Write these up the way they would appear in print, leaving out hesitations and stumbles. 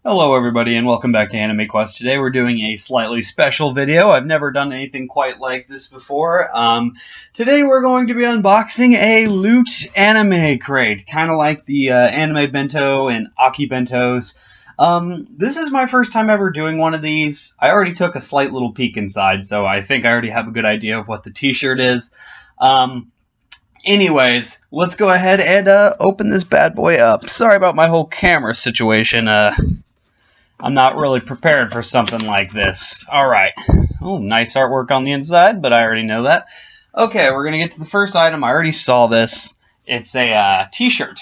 Hello everybody and welcome back to AnimeQuest. Today we're doing a slightly special video. I've never done anything quite like this before. Today we're going to be unboxing a loot anime crate, kind of like the Anime Bento and Aki Bentos. This is my first time ever doing one of these. I already took a slight little peek inside, so I think I already have a good idea of what the t-shirt is. Anyways, let's go ahead and open this bad boy up. Sorry about my whole camera situation. I'm not really prepared for something like this. Alright. Oh, nice artwork on the inside, but I already know that. Okay, we're going to get to the first item. I already saw this. It's a t-shirt.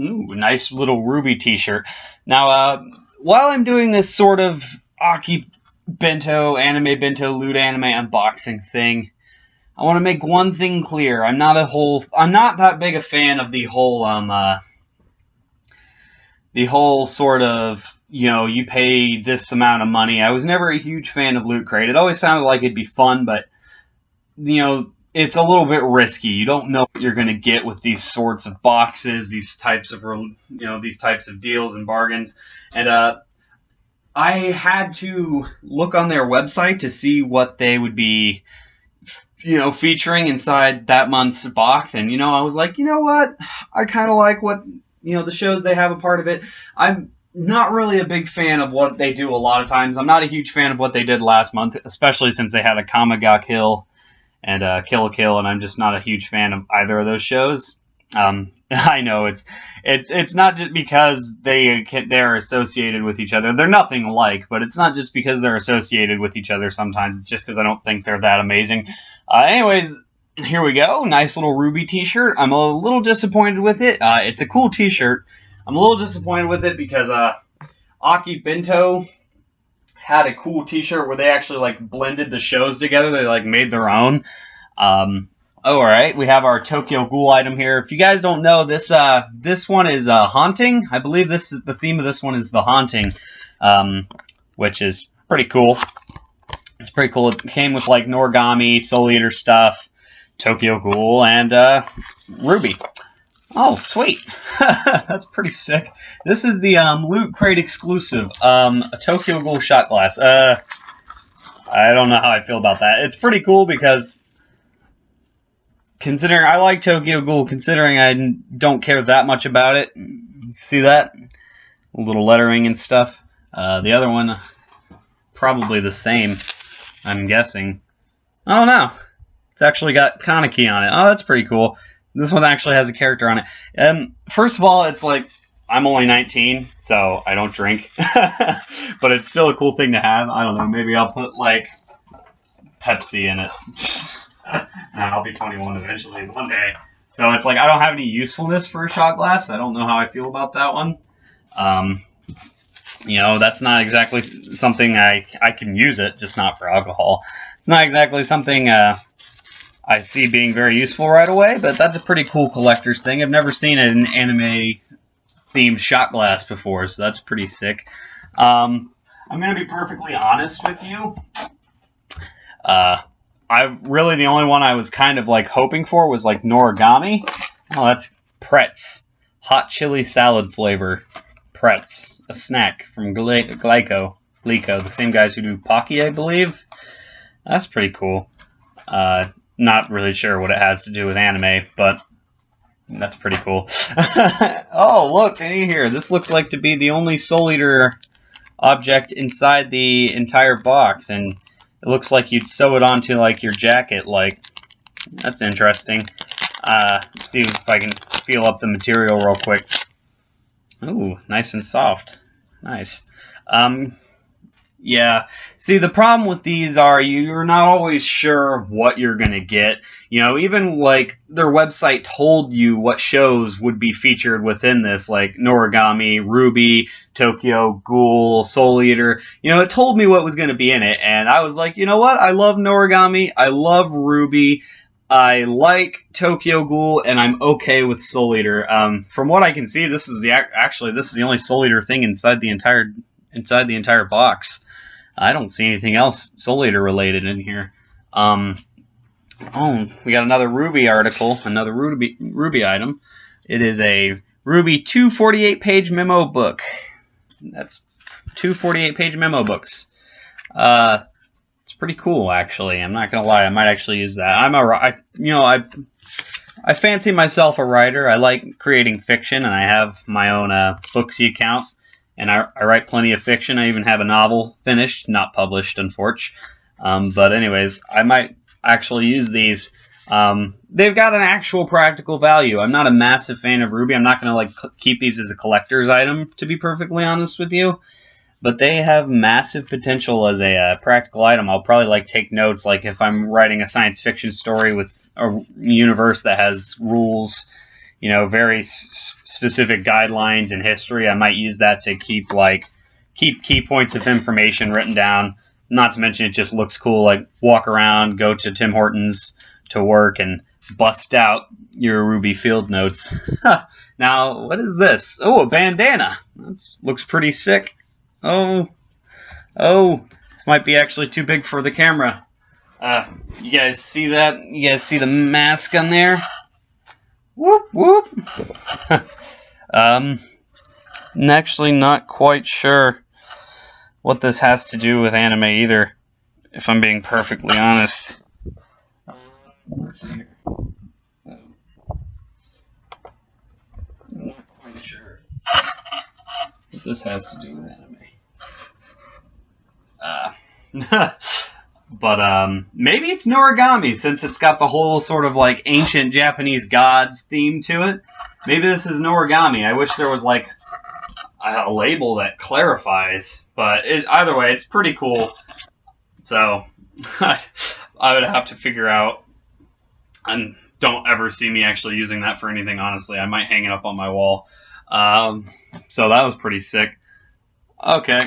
Ooh, nice little Ruby t-shirt. Now, while I'm doing this sort of Aki Bento, Anime Bento, loot anime unboxing thing, I want to make one thing clear. I'm not that big a fan of the whole sort of, you know, you pay this amount of money. I was never a huge fan of Loot Crate. It always sounded like it'd be fun, but, you know, it's a little bit risky. You don't know what you're going to get with these sorts of boxes, these types of deals and bargains. And I had to look on their website to see what they would be, you know, featuring inside that month's box. And, you know, I was like, you know what? I kind of like what, you know, the shows they have a part of it. I'm not really a big fan of what they do a lot of times. I'm not a huge fan of what they did last month, especially since they had a Kamiga Kill and Kill a Kill, and I'm just not a huge fan of either of those shows. I know it's not just because they're associated with each other. They're nothing alike, but it's not just because they're associated with each other sometimes. It's just because I don't think they're that amazing. Anyways, here we go. Nice little Ruby t-shirt. I'm a little disappointed with it. It's a cool t-shirt. I'm a little disappointed with it because Aki Bento had a cool t-shirt where they actually like blended the shows together. They like made their own. Alright, we have our Tokyo Ghoul item here. If you guys don't know, this one is Haunting. I believe the theme of this one is the Haunting, which is pretty cool. It's pretty cool. It came with like Noragami, Soul Eater stuff, Tokyo Ghoul, and Ruby. Oh, sweet. That's pretty sick. This is the Loot Crate exclusive, a Tokyo Ghoul shot glass. I don't know how I feel about that. It's pretty cool because, considering I like Tokyo Ghoul, considering I don't care that much about it. See that? A little lettering and stuff. The other one, probably the same, I'm guessing. I don't know. It's actually got Kaneki on it. Oh, that's pretty cool. This one actually has a character on it. First of all, it's like, I'm only 19, so I don't drink. But it's still a cool thing to have. I don't know, maybe I'll put, like, Pepsi in it. I'll be 21 eventually, one day. So it's like, I don't have any usefulness for a shot glass. I don't know how I feel about that one. You know, that's not exactly something I can use it, just not for alcohol. It's not exactly something I see being very useful right away, but that's a pretty cool collector's thing. I've never seen an anime-themed shot glass before, so that's pretty sick. I'm going to be perfectly honest with you. Really the only one I was kind of like hoping for was like Noragami. Oh, that's Pretz. Hot chili salad flavor. Pretz. A snack from Glico, the same guys who do Pocky, I believe. That's pretty cool. Not really sure what it has to do with anime, but that's pretty cool. Oh, look, hey here. This looks like to be the only Soul Eater object inside the entire box, and it looks like you'd sew it onto like your jacket. Like, that's interesting. See if I can feel up the material real quick. Ooh, nice and soft. Nice. Yeah. See, the problem with these are you're not always sure what you're going to get. You know, even like their website told you what shows would be featured within this, like Noragami, Ruby, Tokyo Ghoul, Soul Eater. You know, it told me what was going to be in it, and I was like, you know what? I love Noragami. I love Ruby. I like Tokyo Ghoul, and I'm okay with Soul Eater. From what I can see, this is the only Soul Eater thing inside the entire box. I don't see anything else Soul Eater related in here. Oh, we got another Ruby article, another Ruby item. It is a Ruby 248-page memo book. That's two 48-page memo books. It's pretty cool, actually. I'm not gonna lie. I might actually use that. I fancy myself a writer. I like creating fiction, and I have my own Booksy account, and I write plenty of fiction. I even have a novel finished, not published, unfortunately. But anyways, I might actually use these. They've got an actual practical value. I'm not a massive fan of Ruby. I'm not going to keep these as a collector's item, to be perfectly honest with you. But they have massive potential as a practical item. I'll probably take notes, like if I'm writing a science fiction story with a universe that has rules, very specific guidelines and history. I might use that to keep key points of information written down. Not to mention it just looks cool. Walk around, go to Tim Hortons to work, and bust out your Ruby field notes. Now, what is this? Oh, a bandana. That looks pretty sick. Oh, this might be actually too big for the camera. You guys see that? You guys see the mask on there? Whoop, whoop. I'm actually not quite sure what this has to do with anime either, if I'm being perfectly honest. Let's see here. I'm not quite sure what this has to do with anime. But maybe it's Noragami, since it's got the whole sort of ancient Japanese gods theme to it. Maybe this is Noragami. I wish there was a label that clarifies, but either way, it's pretty cool. So I would have to figure out. And don't ever see me actually using that for anything, honestly. I might hang it up on my wall. So that was pretty sick. Okay.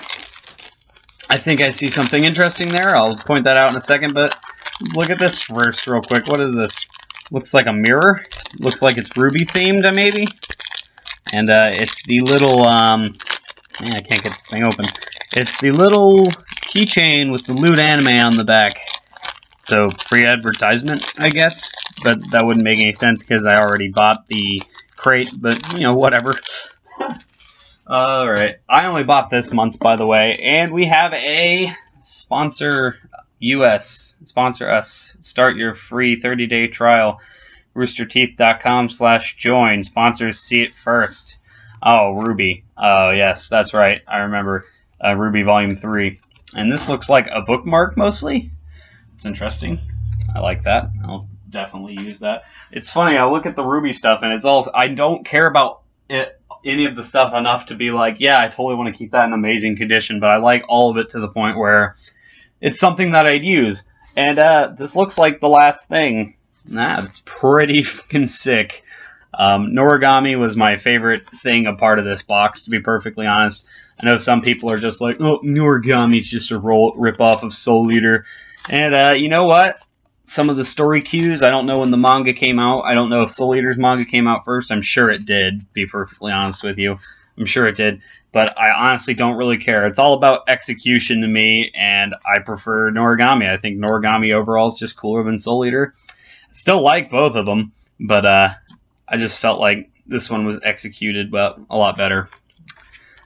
I think I see something interesting there. I'll point that out in a second, but look at this first real quick. What is this? Looks like a mirror. Looks like it's Ruby themed, maybe. And it's the little, I can't get this thing open. It's the little keychain with the lewd anime on the back. So, free advertisement, I guess. But that wouldn't make any sense because I already bought the crate, but, whatever. Alright, I only bought this month's, by the way, and we have a sponsor sponsor us. Start your free 30-day trial. roosterteeth.com/join. Sponsors see it first. Oh, Ruby. Oh, yes, that's right. I remember Ruby Volume 3. And this looks like a bookmark, mostly. It's interesting. I like that. I'll definitely use that. It's funny, I look at the Ruby stuff, and it's all... I don't care about any of the stuff enough to be yeah, I totally want to keep that in amazing condition, but I like all of it to the point where it's something that I'd use. And this looks like the last thing. It's pretty fucking sick. Noragami was my favorite thing, a part of this box, to be perfectly honest. I know some people are just like, oh, Noragami's just a rip-off of Soul Eater. And you know what? Some of the story cues, I don't know when the manga came out. I don't know if Soul Eater's manga came out first. I'm sure it did, to be perfectly honest with you. I'm sure it did. But I honestly don't really care. It's all about execution to me, and I prefer Noragami. I think Noragami overall is just cooler than Soul Eater. Still like both of them, but I just felt like this one was executed a lot better.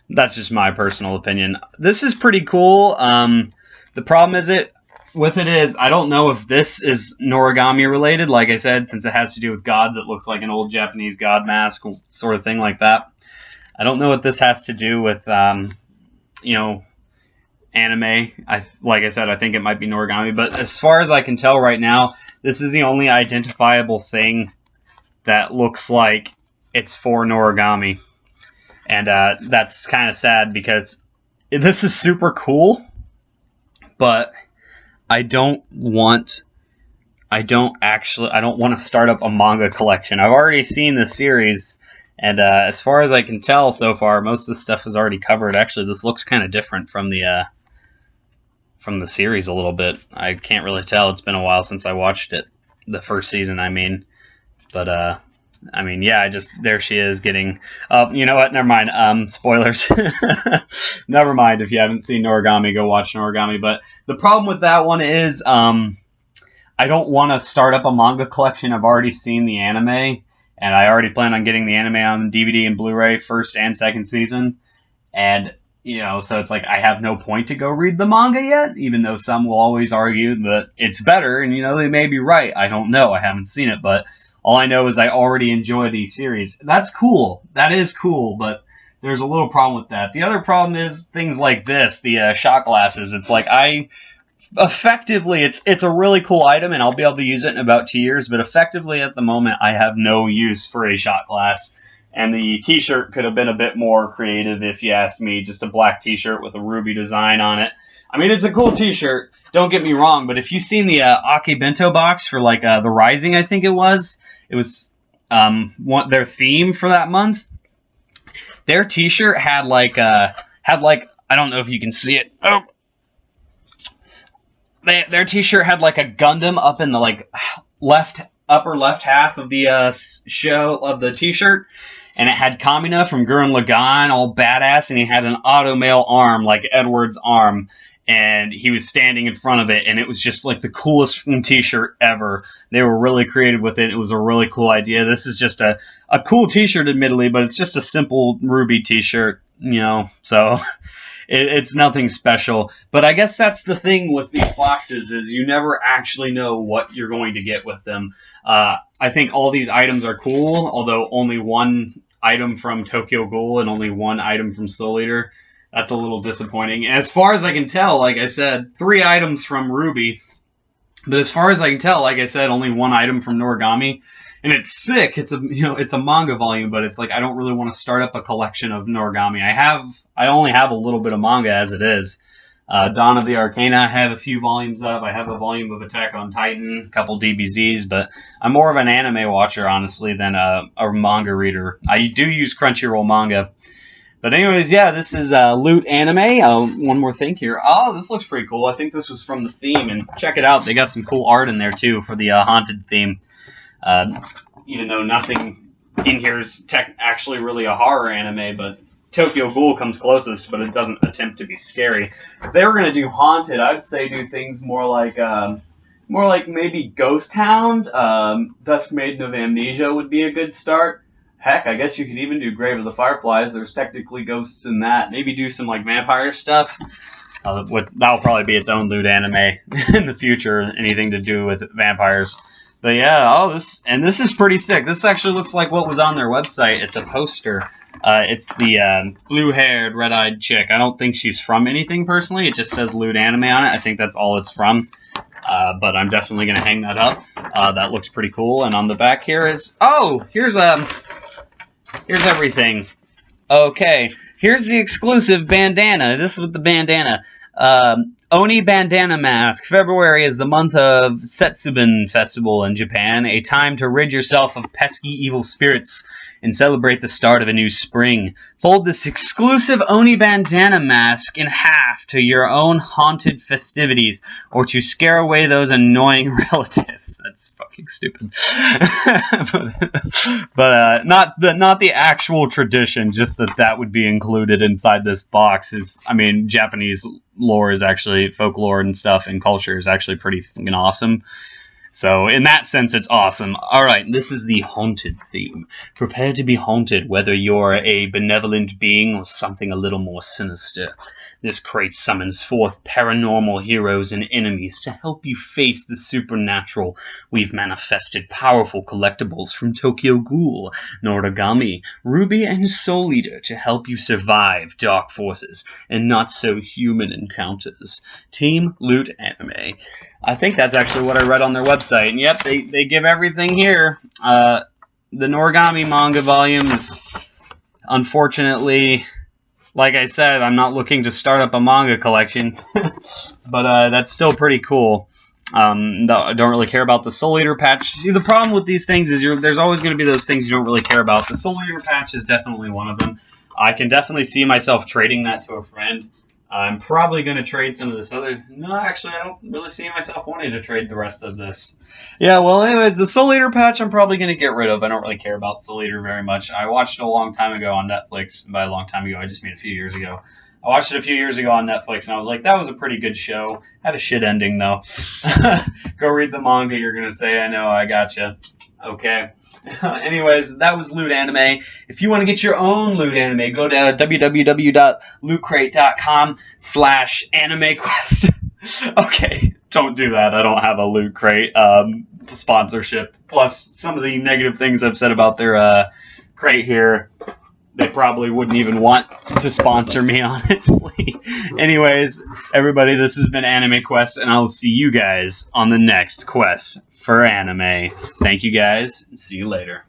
That's just my personal opinion. This is pretty cool. The problem is I don't know if this is Noragami related. Like I said, since it has to do with gods, it looks like an old Japanese god mask sort of thing like that. I don't know what this has to do with, anime. Like I said, I think it might be Noragami. But as far as I can tell right now, this is the only identifiable thing that looks like it's for Noragami. And that's kind of sad because this is super cool, but I don't want to start up a manga collection. I've already seen the series, and as far as I can tell so far, most of the stuff is already covered. Actually, this looks kind of different from the series a little bit. I can't really tell. It's been a while since I watched it, the first season, I mean. But yeah, there she is getting... you know what? Never mind. Spoilers. Never mind. If you haven't seen Noragami, go watch Noragami. But the problem with that one is I don't want to start up a manga collection. I've already seen the anime, and I already plan on getting the anime on DVD and Blu-ray first and second season. And So it's like I have no point to go read the manga yet, even though some will always argue that it's better, and they may be right. I don't know. I haven't seen it, but all I know is I already enjoy these series. That's cool. That is cool, but there's a little problem with that. The other problem is things like this, the shot glasses. It's like effectively, it's a really cool item, and I'll be able to use it in about 2 years, but effectively at the moment, I have no use for a shot glass. And the t-shirt could have been a bit more creative if you asked me. Just a black t-shirt with a ruby design on it. I mean, it's a cool t-shirt, don't get me wrong, but if you've seen the Ake Bento box for like the Rising, I think it was their theme for that month. Their t-shirt had like I don't know if you can see it. Oh, their t-shirt had like a Gundam up in the like upper left half of the show of the t-shirt. And it had Kamina from Gurren Lagann, all badass, and he had an automail arm, like Edward's arm, and he was standing in front of it, and it was just like the coolest t-shirt ever. They were really creative with it. It was a really cool idea. This is just a cool t-shirt, admittedly, but it's just a simple ruby t-shirt, so it's nothing special. But I guess that's the thing with these boxes is you never actually know what you're going to get with them. I think all these items are cool, although only one item from Tokyo Ghoul and only one item from Soul Eater. That's a little disappointing. As far as I can tell, like I said, 3 items from Ruby. But as far as I can tell, like I said, only 1 item from Noragami. And it's sick. It's a manga volume, but it's like I don't really want to start up a collection of Noragami. I only have a little bit of manga as it is. Dawn of the Arcana, I have a few volumes of. I have a volume of Attack on Titan, a couple DBZs, but I'm more of an anime watcher, honestly, than a manga reader. I do use Crunchyroll manga. But anyways, yeah, this is Loot Anime. One more thing here. Oh, this looks pretty cool. I think this was from the theme, and check it out. They got some cool art in there, too, for the haunted theme. Even though nothing in here is actually really a horror anime, but Tokyo Ghoul comes closest, but it doesn't attempt to be scary. If they were going to do haunted, I'd say do things more like maybe Ghost Hound. Dusk Maiden of Amnesia would be a good start. Heck, I guess you could even do Grave of the Fireflies. There's technically ghosts in that. Maybe do some like vampire stuff. That'll probably be its own Loot Anime in the future. Anything to do with vampires. But yeah, this is pretty sick. This actually looks like what was on their website. It's a poster. It's the blue-haired, red-eyed chick. I don't think she's from anything personally. It just says Loot Anime on it. I think that's all it's from. But I'm definitely gonna hang that up. That looks pretty cool. And on the back here is here's everything. Okay, here's the exclusive bandana. This is with the bandana. Oni Bandana Mask. February is the month of Setsuban Festival in Japan, a time to rid yourself of pesky evil spirits and celebrate the start of a new spring. Fold this exclusive Oni Bandana Mask in half to your own haunted festivities, or to scare away those annoying relatives. That's fucking stupid. but not the actual tradition, just that would be included inside this box. Japanese lore is actually, folklore and stuff and culture is actually pretty fucking awesome. So in that sense, it's awesome. Alright, this is the haunted theme. Prepare to be haunted, whether you're a benevolent being or something a little more sinister. This crate summons forth paranormal heroes and enemies to help you face the supernatural. We've manifested powerful collectibles from Tokyo Ghoul, Noragami, Ruby, and Soul Eater to help you survive dark forces and not-so-human encounters. Team Loot Anime. I think that's actually what I read on their website. And yep, they give everything here. The Noragami manga volume is, unfortunately, like I said, I'm not looking to start up a manga collection. But that's still pretty cool. I don't really care about the Soul Eater patch. See, the problem with these things is there's always going to be those things you don't really care about. The Soul Eater patch is definitely one of them. I can definitely see myself trading that to a friend. I'm probably going to trade some of this other... No, actually, I don't really see myself wanting to trade the rest of this. Yeah, well, anyways, the Soul Eater patch I'm probably going to get rid of. I don't really care about Soul Eater very much. I watched it a long time ago on Netflix. By a long time ago, I just mean a few years ago. I watched it a few years ago on Netflix, and I was like, that was a pretty good show. Had a shit ending, though. Go read the manga, you're going to say, I know, I gotcha. Okay. Anyways, that was Loot Anime. If you want to get your own Loot Anime, go to www.lootcrate.com/AnimeQuest. Okay, don't do that. I don't have a Loot Crate sponsorship. Plus, some of the negative things I've said about their crate here, they probably wouldn't even want to sponsor me, honestly. Anyways, everybody, this has been AnimeQuest, and I'll see you guys on the next quest for anime. Thank you guys, and see you later.